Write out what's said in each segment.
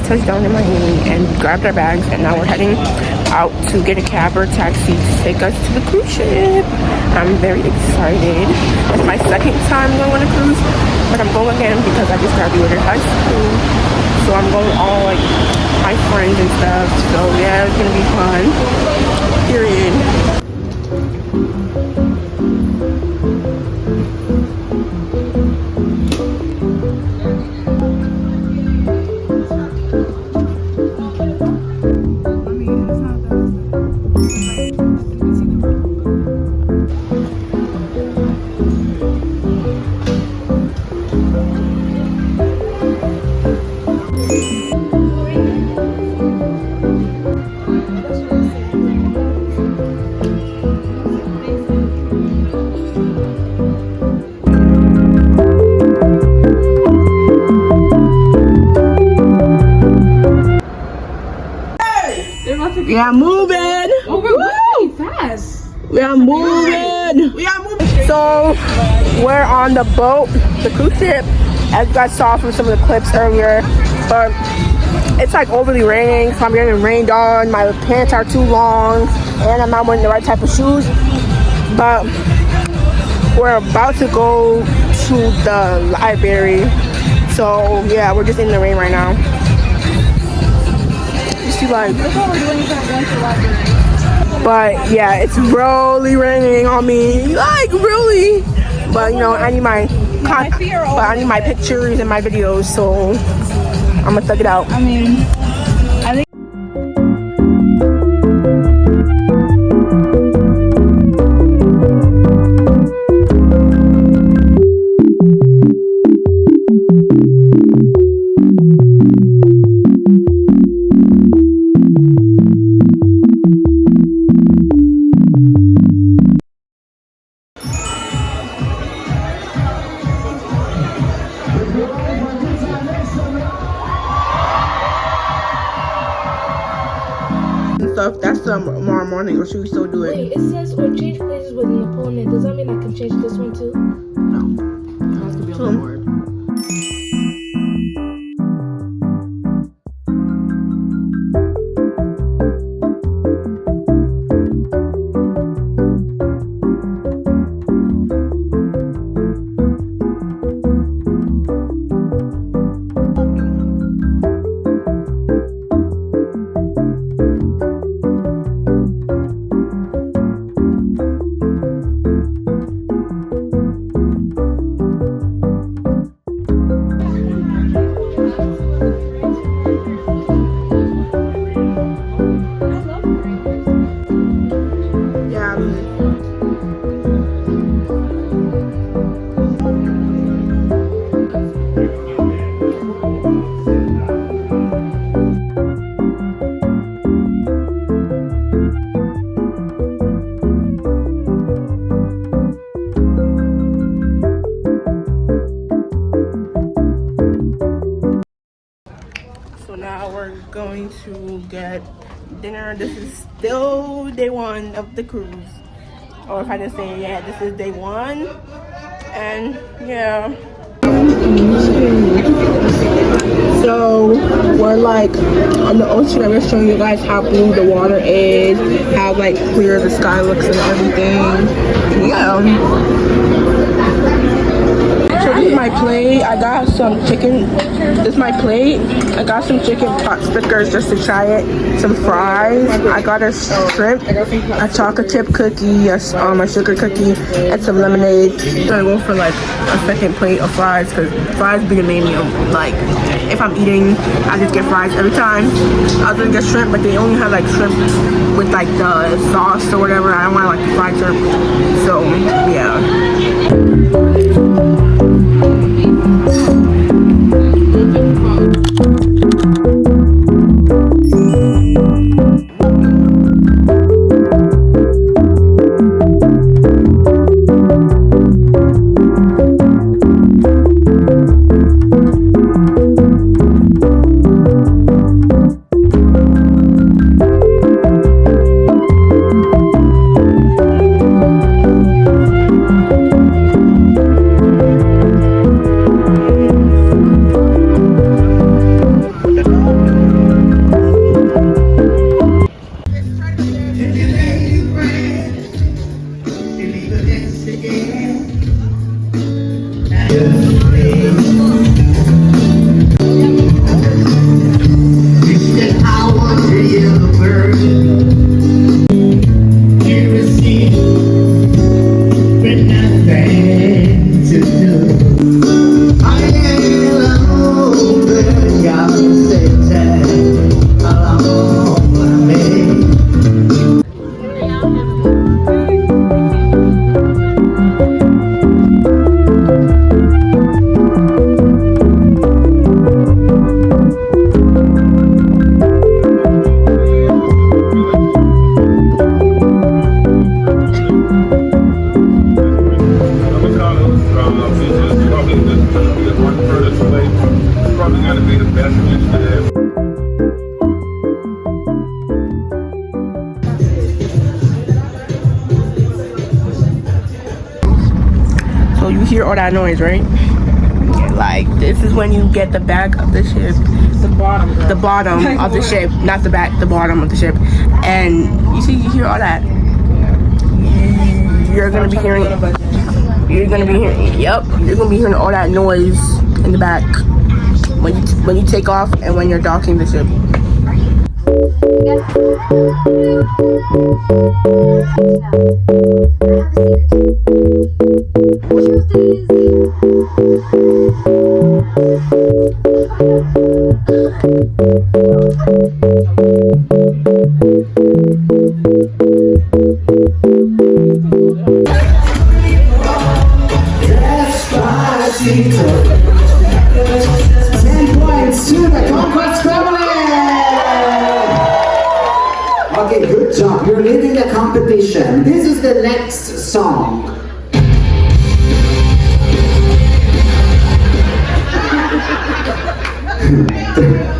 touched down in Miami and grabbed our bags, and now we're heading out to get a cab or taxi to take us to the cruise ship. I'm very excited. It's my second time going on a cruise, but I'm going again because I just graduated high school. So I'm going with all like my friends and stuff. So yeah, it's gonna be fun. Period. We are moving. Oh, we're moving fast. We are moving. We are moving. So we're on the boat, the cruise ship, as you guys saw from some of the clips earlier. But it's like overly raining, so I'm getting rained on. My pants are too long, and I'm not wearing the right type of shoes. But we're about to go to the library. So yeah, we're just in the rain right now. Like, but yeah, it's really raining on me, like really. But you know, I need my pictures and my videos, so I'm gonna thug it out. I mean, I think. Stuff. That's tomorrow morning, or should we still do it? Wait, it says or change places with an opponent. Does that mean I can change this one too? No. It has to be on the board. Going to get dinner. This is still day one of the cruise, or if I just say yeah, this is day one. And yeah, so we're like on the ocean. I'm just showing you guys how blue the water is, how like clear the sky looks and everything. Yeah. So this is my plate. I got some chicken. This is my plate. I got some chicken pot stickers just to try it. Some fries. I got a shrimp, a chocolate chip cookie, a sugar cookie, and some lemonade. I'm gonna go for like a second plate of fries because fries be the main meal. Like if I'm eating, I just get fries every time. I was gonna get shrimp, but they only have like shrimp with like the sauce or whatever. I don't want like the fried shrimp. So yeah. So you hear all that noise, right? Like, this is when you get the back of the ship. The bottom of the ship, not the back, the bottom of the ship. And you hear all that. You're gonna be hearing, you're gonna be hearing all that noise in the back when you take off and when you're docking the ship. Despacito. 10 points to the Conquest family. Okay, good job. You're leading the competition. This is the next song.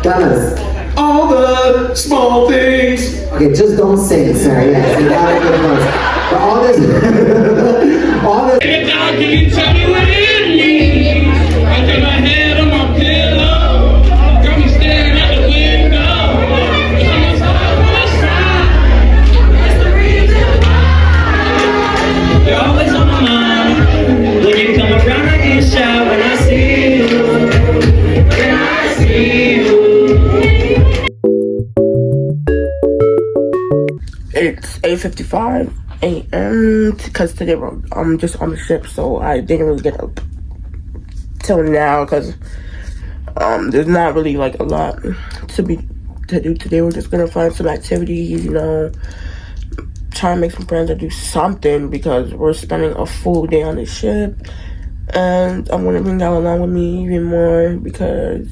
Tell us. All the small things. Okay, just don't sing, sir. Yes, you gotta get close. But all this, all this. Can you tell me what it means? I got my head on my pillow. Got me staring out the window. I'm inside on my side. That's the reason why. You're always on my mind. When you come around, I get shy when I see you. When I see you. It's 8:55 a.m. because today we're just on the ship, so I didn't really get up till now because there's not really like a lot to do today. We're just gonna find some activities, try and make some friends or do something because we're spending a full day on the ship, and I'm gonna bring y'all along with me even more because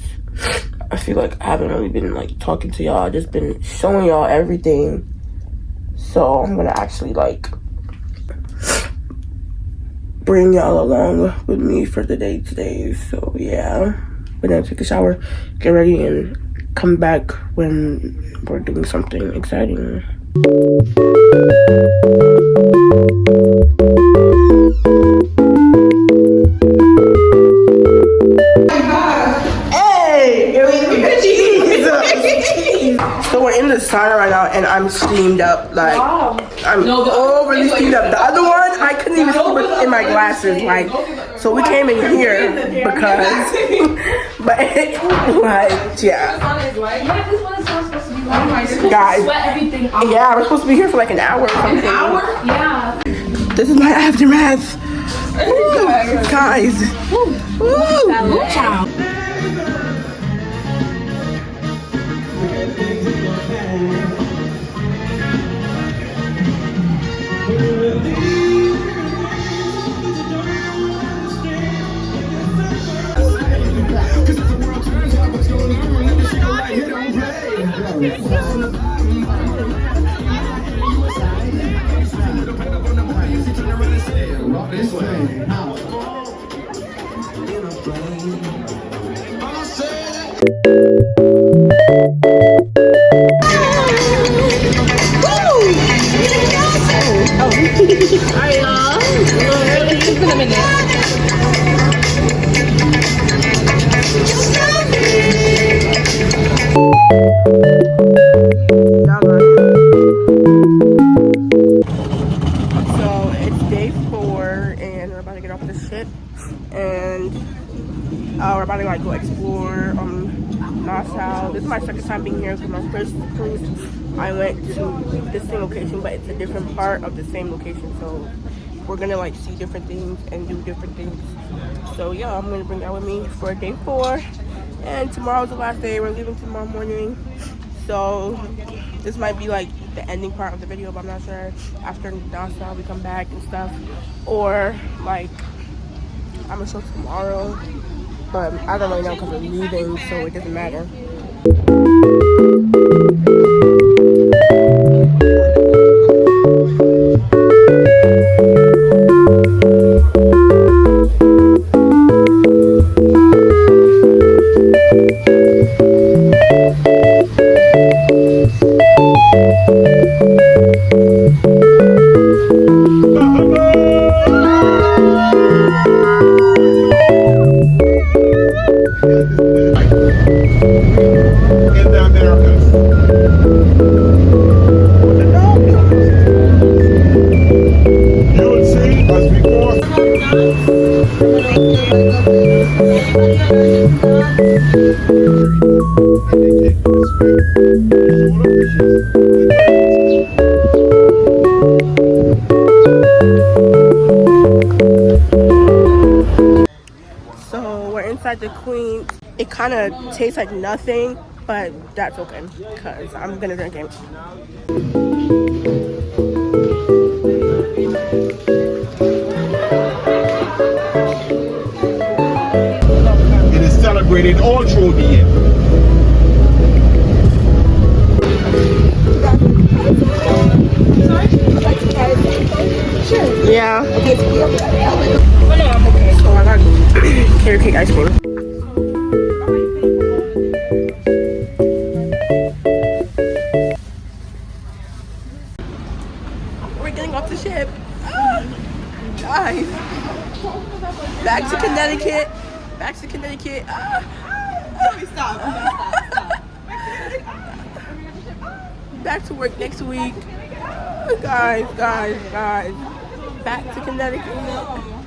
I feel like I haven't really been like talking to y'all. I've just been showing y'all everything. So I'm gonna actually like bring y'all along with me for the day today. So yeah, we're gonna take a shower, get ready, and come back when we're doing something exciting. So we're in the sauna right now, and I'm steamed up. Like, I'm overly steamed up. The other one, I couldn't even see in my glasses. Like, so we came in here because, but like, yeah. Guys, yeah, we're supposed to be here for like an hour or something. Yeah. This is my aftermath. Woo, guys. Woo. So it's day 4. dinner and we're about to get off the ship and we're about to like go explore Nassau. This is my second time being here because my first cruise I went to this same location, but it's a different part of the same location, so we're gonna like see different things and do different things. So yeah, I'm gonna bring that with me for day 4, and tomorrow's the last day. We're leaving tomorrow morning, so this might be like the ending part of the video, but I'm not sure. After Nassau we come back and stuff, or like I'm gonna show tomorrow, but I don't really know because we're leaving, so it doesn't matter. In the Americas. You will see as we go. So we're inside the Queen. It kind of tastes like nothing, but that's okay because I'm gonna drink it. It is celebrated all through the year. Yeah. Oh no, I'm okay. So I got carrot cake ice cream. We're getting off the ship. Guys. Back to Connecticut. Back to Connecticut. Back to work next week. Guys. Back to Connecticut.